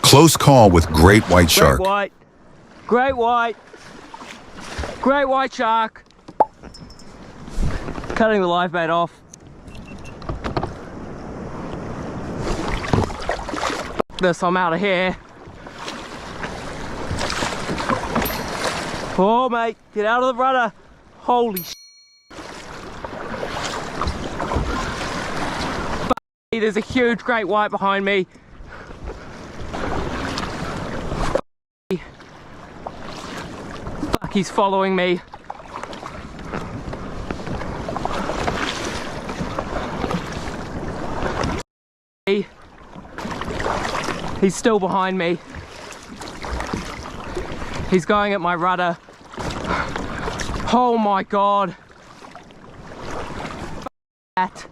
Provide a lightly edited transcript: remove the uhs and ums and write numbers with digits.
Close call with great white shark. Great white shark. Cutting the live bait off. This, I'm out of here. Oh mate, get out of the rudder. Holy sh**. There's a huge great white behind me. Fuck, he's following me. He's still behind me. He's going at my rudder. Oh my god. That.